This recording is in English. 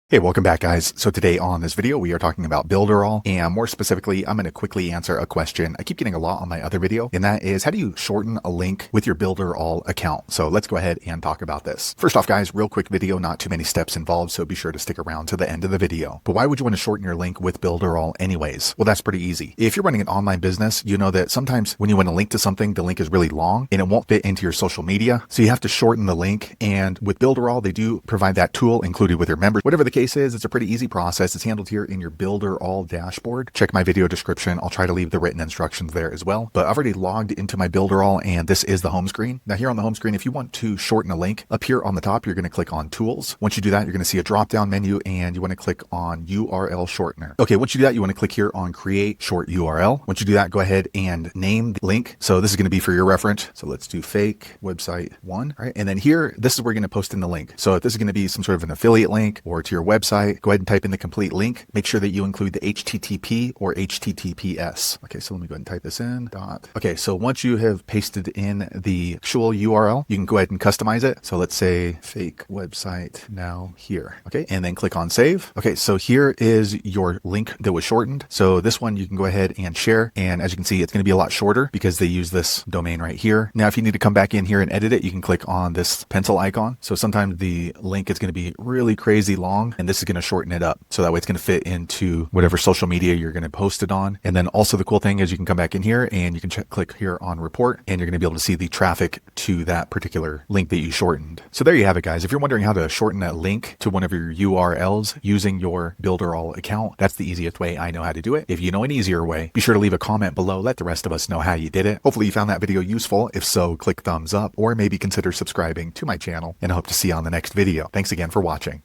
Hey, welcome back guys. So today on this video, we are talking about Builderall, and more specifically, I'm going to quickly answer a question I keep getting a lot on my other video, and that is how do you shorten a link with your Builderall account? So let's go ahead and talk about this. First off guys, real quick video, not too many steps involved, so be sure to stick around to the end of the video. But why would you want to shorten your link with Builderall anyways? Well, that's pretty easy. If you're running an online business, you know that sometimes when you want to link to something, the link is really long and it won't fit into your social media. So you have to shorten the link, and with Builderall, they do provide that tool included with your members. Whatever the case is, it's a pretty easy process. It's handled here in your Builderall dashboard. Check my video description. I'll try to leave the written instructions there as well. But I've already logged into my Builderall, and this is the home screen. Now here on the home screen, if you want to shorten a link, up here on the top, you're going to click on Tools. Once you do that, you're going to see a drop-down menu, and you want to click on URL Shortener. Okay, once you do that, you want to click here on Create Short URL. Once you do that, go ahead and name the link. So this is going to be for your reference. So let's do fake website 1. All right, and then here, this is where you're going to post in the link. So if this is going to be some sort of an affiliate link or to your website, go ahead and type in the complete link. Make sure that you include the HTTP or HTTPS. Okay, so let me go ahead and type this in. Okay, so once you have pasted in the actual URL, you can go ahead and customize it. So let's say fake website now here. Okay, and then click on save. Okay, so here is your link that was shortened. So this one you can go ahead and share. And as you can see, it's going to be a lot shorter because they use this domain right here. Now, if you need to come back in here and edit it, you can click on this pencil icon. So sometimes the link is going to be really crazy long, and this is going to shorten it up. So that way it's going to fit into whatever social media you're going to post it on. And then also the cool thing is you can come back in here and you can click here on report, and you're going to be able to see the traffic to that particular link that you shortened. So there you have it guys. If you're wondering how to shorten a link to one of your URLs using your Builderall account, that's the easiest way I know how to do it. If you know an easier way, be sure to leave a comment below. Let the rest of us know how you did it. Hopefully you found that video useful. If so, click thumbs up or maybe consider subscribing to my channel, and I hope to see you on the next video. Thanks again for watching.